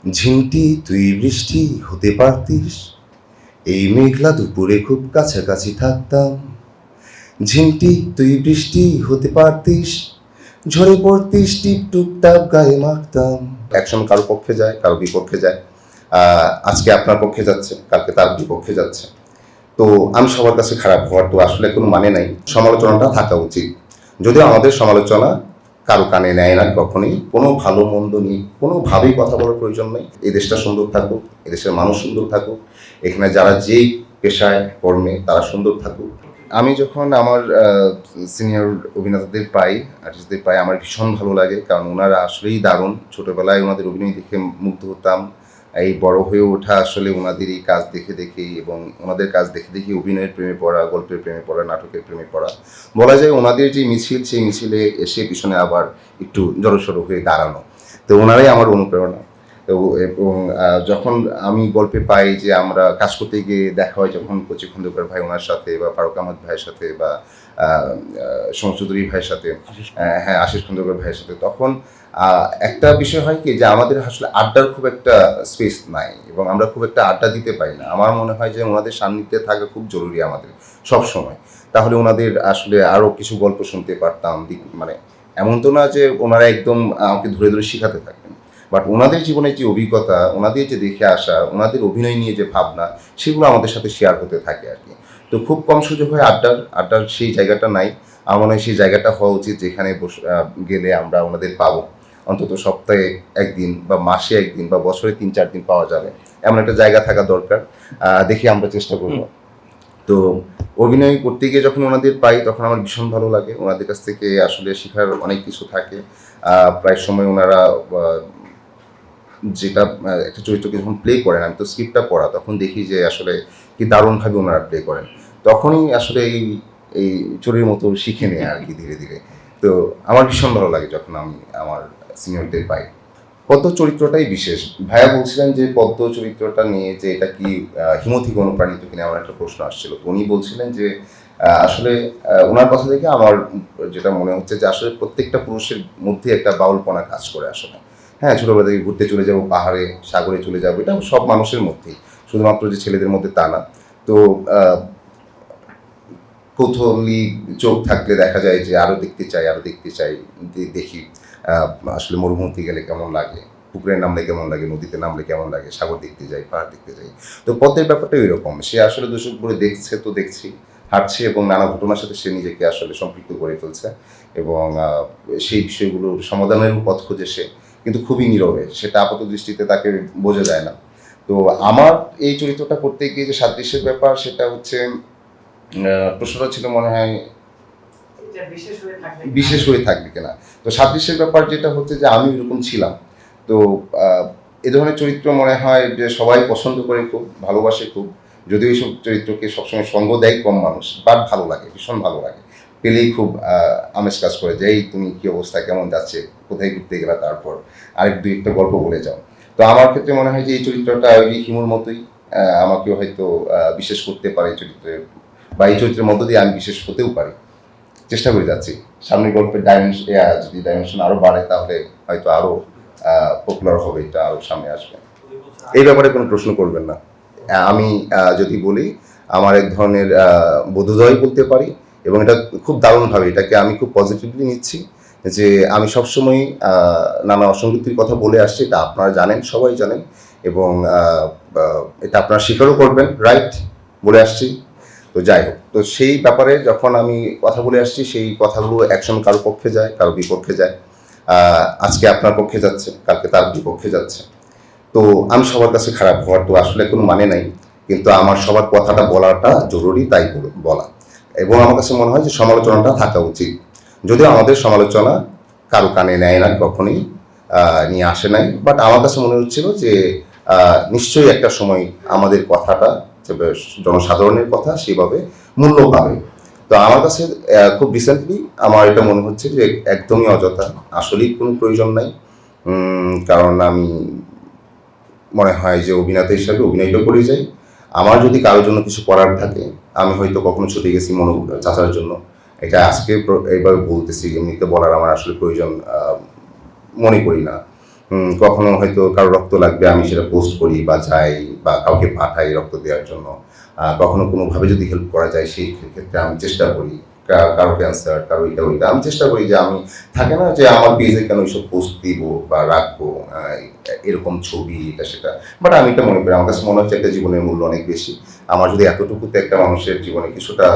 ঝিমটি তুই বৃষ্টি হতে পারতিস, এই মেঘলা দুপুরে খুব কাছাকাছি থাকতাম। ঝিমটি তুই বৃষ্টি হতে পারতিস, ঝরে পড়তিস টিপ টুপটাপ গায়ে মাখতাম। একসময় কারো পক্ষে যায়, কারো বিপক্ষে যায়। আজকে আপনার পক্ষে যাচ্ছে, কালকে তার বিপক্ষে যাচ্ছে। তো আমি সবার কাছে খারাপ হওয়ার তো আসলে কোনো মানে নাই। সমালোচনাটা থাকা উচিত, যদিও আমাদের সমালোচনা কারো কানে নেয় না কখনোই। কোনো ভালো মন্দ নেই, কোনোভাবেই কথা বলার প্রয়োজন নেই। এই দেশটা সুন্দর থাকুক, এদেশের মানুষ সুন্দর থাকুক, এখানে যারা যেই পেশায় কর্মে তারা সুন্দর থাকুক। আমি যখন আমার সিনিয়র অভিনেতাদের পাই, আর্টিস্টদের পাই, আমার ভীষণ ভালো লাগে, কারণ ওনারা আসলেই দারুণ। ছোটোবেলায় ওনাদের অভিনয় দেখে মুগ্ধ হতাম। এই বড় হয়ে ওঠা আসলে ওনাদের এই কাজ দেখে দেখেই, এবং ওনাদের কাজ দেখে দেখে অভিনয়ের প্রেমে পড়া, গল্পের প্রেমে পড়া, নাটকের প্রেমে পড়া। বলা যায় ওনাদের যে মিছিল, সেই মিছিলে এসে পিছনে আবার একটু জড়সড় হয়ে দাঁড়ানো। তো ওনারাই আমার অনুপ্রেরণা। এবং যখন আমি গল্পে পাই যে আমরা কাজ করতে গিয়ে দেখা হয় যখন কচি খন্দকার ভাই ওনার সাথে, বা ফারুক আহমদ ভাইয়ের সাথে, বা সোম চৌধুরী ভাইয়ের সাথে, হ্যাঁ আশিস খন্দকার ভাইয়ের সাথে, তখন একটা বিষয় হয় কি যে আমাদের আসলে আড্ডার খুব একটা স্পেস নাই, এবং আমরা খুব একটা আড্ডা দিতে পারি না। আমার মনে হয় যে ওনাদের সান্নিধ্যে থাকা খুব জরুরি আমাদের সব সময়। তাহলে ওনাদের আসলে আরও কিছু গল্প শুনতে পারতাম। মানে এমন তো না যে ওনারা একদম আমাকে ধরে ধরে শিখাতে থাকবেন, বাট ওনাদের জীবনের যে অভিজ্ঞতা, ওনাদের যে দেখে আসা, ওনাদের অভিনয় নিয়ে যে ভাবনা, সেগুলো আমাদের সাথে শেয়ার হতে থাকে আর কি। তো খুব কম সুযোগ হয় আড্ডার সেই জায়গাটা নাই। আমার মনে হয় সেই জায়গাটা হওয়া উচিত যেখানে গেলে আমরা ওনাদের পাবো। অন্তত সপ্তাহে একদিন, বা মাসে একদিন, বা বছরে 3-4 দিন পাওয়া যাবে, এমন একটা জায়গা থাকা দরকার। দেখি আমরা চেষ্টা করব। তো অভিনয় করতে গিয়ে যখন ওনাদের পাই তখন আমার ভীষণ ভালো লাগে। ওনাদের কাছ থেকে আসলে শেখার অনেক কিছু থাকে। প্রায় সময় ওনারা যেটা একটা চরিত্রকে যখন প্লে করেন, আমি তো স্ক্রিপ্টটা পড়া, তখন দেখি যে আসলে কি দারুণভাবে ওনারা প্লে করেন। তখনই আসলে এই চোরের মতো শিখে নেয় আর কি ধীরে ধীরে। তো আমার ভীষণ ভালো লাগে যখন আমি আমার সিনিয়রদের পাই। পদ্ম চরিত্রটাই বিশেষ। ভাইয়া বলছিলেন যে পদ্ম চরিত্রটা নিয়ে যে এটা কি হিমো থেকে অনুপ্রাণিত কিনা, আমার একটা প্রশ্ন আসছিল। তো উনি বলছিলেন যে আসলে ওনার কথা থেকে আমার যেটা মনে হচ্ছে যে আসলে প্রত্যেকটা পুরুষের মধ্যে একটা বাউলপনা কাজ করে আসলে। হ্যাঁ, ছোটোবেলা থেকে ঘুরতে চলে যাব পাহাড়ে, সাগরে চলে যাবো, এটা সব মানুষের মধ্যেই, শুধুমাত্র যে ছেলেদের মধ্যে তা না। তো কৌতূহলী চোখ থাকলে দেখা যায় যে আরও দেখতে চাই, আরও দেখতে চাই। দেখি আসলে মরুভূমিতে গেলে কেমন লাগে, পুকুরে নামলে কেমন লাগে, নদীতে নামলে কেমন লাগে, সাগর দেখতে যাই, পাহাড় দেখতে যাই। তো পদ্মের ব্যাপারটা এরকম, সে আসলে দূষকপুরে দেখছে তো দেখছি, হাঁটছে, এবং নানা ঘটনার সাথে সে নিজেকে আসলে সম্পৃক্ত করে ফেলছে, এবং সেই বিষয়গুলোর সমাধানেরও পথ খুঁজে সে, কিন্তু খুবই নীরবে, সেটা আপাত দৃষ্টিতে তাকে বোঝা যায় না। তো আমার এই চরিত্রটা করতে গিয়ে যে সাদৃশ্যের ব্যাপার, সেটা হচ্ছে প্রশ্নটা ছিল মনে হয় বিশেষ হয়ে থাকবে কিনা। তো সাদৃশ্যের ব্যাপার যেটা হচ্ছে যে আমি এরকম ছিলাম। তো এ ধরনের চরিত্র মনে হয় যে সবাই পছন্দ করে, খুব ভালোবাসে খুব। যদিও এইসব চরিত্রকে সবসময় সঙ্গ দেয় কম মানুষ, বাট ভালো লাগে, ভীষণ ভালো লাগে। পেলেই খুব আমেজ কাজ করে যে এই তুমি কী অবস্থা, কেমন যাচ্ছে, কোথায় ঘুরতে গেলা, তারপর আরেক দুই একটা গল্প বলে যাও। তো আমার ক্ষেত্রে মনে হয় যে এই চরিত্রটা ওই হিমুর মতোই আমাকেও হয়তো বিশেষ করতে পারে এই চরিত্রের, বা এই চরিত্রের মধ্য দিয়ে আমি বিশেষ হতেও পারি। চেষ্টা করে যাচ্ছি। সামনের গল্পের যদি ডাইমেনশন আরও বাড়ে, তাহলে হয়তো আরও পপুলার হবে, এটা আরও সামনে আসবে। এই ব্যাপারে কোনো প্রশ্ন করবেন না। আমি যদি বলি, আমার এক ধরনের বোধোদয় বলতে পারি, এবং এটা খুব দারুণভাবে, এটাকে আমি খুব পজিটিভলি নিচ্ছি যে আমি সবসময় নানা অসঙ্গতির কথা বলে আসছি, এটা আপনারা জানেন, সবাই জানেন, এবং এটা আপনারা স্বীকারও করবেন, রাইট, বলে আসছি। তো যাই হোক, তো সেই ব্যাপারে যখন আমি কথা বলে আসছি, সেই কথাগুলো একসময় কারো পক্ষে যায়, কারো বিপক্ষে যায়। আজকে আপনার পক্ষে যাচ্ছে, কালকে তার বিপক্ষে যাচ্ছে। তো আমি সবার কাছে খারাপ হওয়ার তো আসলে কোনো মানে নাই, কিন্তু আমার সবার কথাটা বলাটা জরুরি, তাই বলা। এবং আমার কাছে মনে হয় যে সমালোচনাটা থাকা উচিত, যদিও আমাদের সমালোচনা কারো কানে নেয় না কখনোই, নিয়ে আসে নাই, বাট আমার কাছে মনে হচ্ছিল যে নিশ্চয়ই একটা সময় আমাদের কথাটা জনসাধারণের কথা সেভাবে মূল্য পাবে। তো আমার কাছে খুব রিসেন্টলি আমার এটা মনে হচ্ছে যে একদমই অযথা, আসলেই কোনো প্রয়োজন নাই। কারণ আমি মনে হয় যে অভিনেতা হিসাবে অভিনয়টা করে যাই। আমার যদি কারোর জন্য কিছু করার থাকে, আমি হয়তো কখনো ছুটে গেছি মনো চাচার জন্য, এটা আজকে এইভাবে বলতেছি, এমনিতে বলার আমার আসলে প্রয়োজন মনে করি না। কখনো হয়তো কারো রক্ত লাগবে, আমি সেটা পোস্ট করি বা যাই বা কাউকে পাঠাই রক্ত দেওয়ার জন্য। কখনো কোনোভাবে যদি হেল্প করা যায় সেই ক্ষেত্রে আমি চেষ্টা করি। কারো ক্যান্সার, কারো এটা ওইটা, আমি চেষ্টা করি যে আমি থাকে না যে আমার পেজে কেন এইসব পোস্ট দিব বা রাখবো এরকম ছবি এটা সেটা। বাট আমি এটা মনে করি, আমার কাছে মনে হচ্ছে একটা জীবনের মূল্য অনেক বেশি। আমার যদি এতটুকুতে একটা মানুষের জীবনে কিছুটা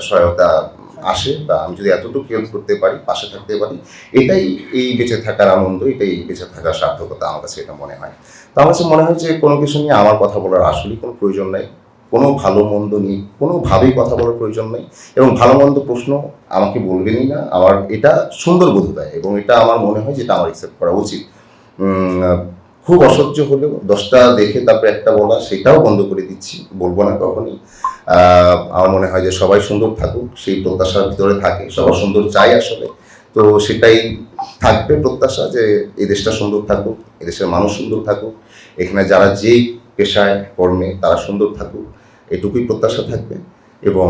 সহায়তা আসে বা আমি যদি এতটুকু হেল্প করতে পারি, পাশে থাকতে পারি, এটাই এই বেঁচে থাকার আনন্দ, এটাই বেঁচে থাকার সার্থকতা, আমার কাছে এটা মনে হয়। তো আমার কাছে মনে হয় যে কোনো কিছু নিয়ে আমার কথা বলার আসলেই কোনো প্রয়োজন নাই। কোনো ভালো মন্দ নিয়ে কোনোভাবেই কথা বলার প্রয়োজন নেই, এবং ভালো মন্দ প্রশ্ন আমাকে বলবেনই না। আমার এটা সুন্দর বোধ হয় এবং এটা আমার মনে হয় যে এটা আমার অ্যাকসেপ্ট করা উচিত। উম, আহ, খুব অসহ্য হলেও 10টা দেখে তারপরে একটা বলা, সেটাও বন্ধ করে দিচ্ছি, বলবো না কখনই। আমার মনে হয় যে সবাই সুন্দর থাকুক, সেই প্রত্যাশার ভিতরে থাকে, সবার সুন্দর চাই আসলে। তো সেটাই থাকবে প্রত্যাশা যে এই দেশটা সুন্দর থাকুক, এদেশের মানুষ সুন্দর থাকুক, এখানে যারা যেই পেশায় কর্মে তারা সুন্দর থাকুক, এটুকুই প্রত্যাশা থাকবে। এবং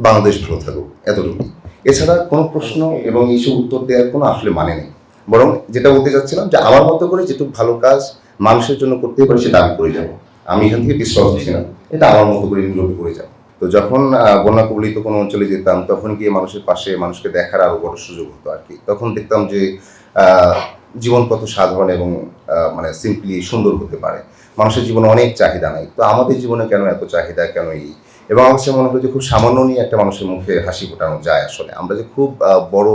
বাংলাদেশ ভালো থাকুক, এতটুকুই। এছাড়া কোনো প্রশ্ন এবং এইসব উত্তর দেওয়ার কোনো আসলে মানে নেই। বরং যেটা বলতে চাচ্ছিলাম যে আমার মতো করে যেটুকু ভালো কাজ মানুষের জন্য করতে পারি সেটা আমি করে যাবো। আমি এখান থেকে পিছপা হচ্ছি না, এটা আমার মতো করে নীরবে করে যাবো। তো যখন বন্যা কবলিত কোনো অঞ্চলে যেতাম তখন গিয়ে মানুষের পাশে মানুষকে দেখার আরো বড় সুযোগ হতো আর কি। তখন দেখতাম যে আহ, জীবন কত সাধারণ এবং মানে সিম্পলি সুন্দর হতে পারে। মানুষের জীবনে অনেক চাহিদা নাই, তো আমাদের জীবনে কেন এত চাহিদা, কেন এই? এবং আমার কাছে মনে হয় যে খুব সামান্য নিয়ে একটা মানুষের মুখে হাসি ফোটানো যায় আসলে। আমরা যে খুব বড়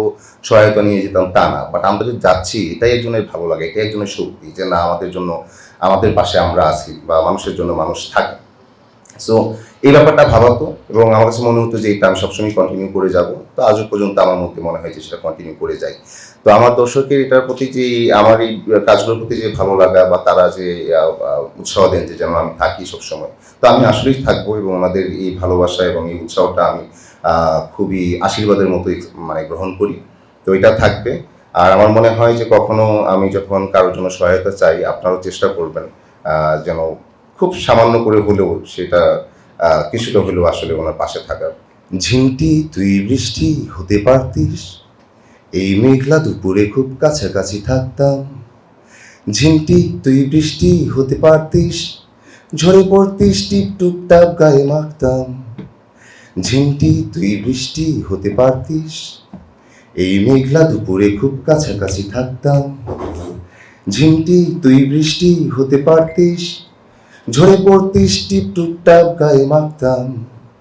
সহায়তা নিয়ে যেতাম তা না, বাট আমরা যে যাচ্ছি এটাই একজনের ভালো লাগে, এটাই একজনের শক্তি যে না, আমাদের জন্য, আমাদের পাশে আমরা আছি বা মানুষের জন্য মানুষ থাকে। সো এই ব্যাপারটা ভাবাতো এবং আমার কাছে মনে হতো যে এটা আমি সবসময় কন্টিনিউ করে যাব। তো আজও পর্যন্ত আমার মধ্যে মনে হয় যে সেটা কন্টিনিউ করে যাই। তো আমার দর্শকের এটার প্রতি যে আমার এই কাজগুলোর প্রতি যে ভালো লাগা বা তারা যে উৎসাহ দেন যে যেন আমি থাকি সবসময়, তো আমি আসলেই থাকবো এবং আমাদের এই ভালোবাসা এবং এই উৎসাহটা আমি খুবই আশীর্বাদের মতোই মানে গ্রহণ করি। তো এটা থাকবে। আর আমার মনে হয় যে কখনো আমি যখন কারোর জন্য সহায়তা চাই, আপনারাও চেষ্টা করবেন যেন খুব সামান্য করে হলেও সেটা কিছুটা হলেও আসলে ওনার পাশে থাকার। ঝিমটি তুই বৃষ্টি হতে পারতিস, এই মেঘলা দুপুরে খুব কাছাকাছি থাকতাম। ঝিমটি তুই বৃষ্টি হতে পারতিস, ঝরে পড়তিস টিপ টুপটাপ গায়ে মাখতাম। ঝিমটি তুই বৃষ্টি হতে পারতিস, এই মেঘলা দুপুরে খুব কাছাকাছি থাকতাম। ঝিমটি তুই বৃষ্টি হতে পারতিস, ঝরে পড়তিস টিপ টুপটাপ গায়ে মাখতাম।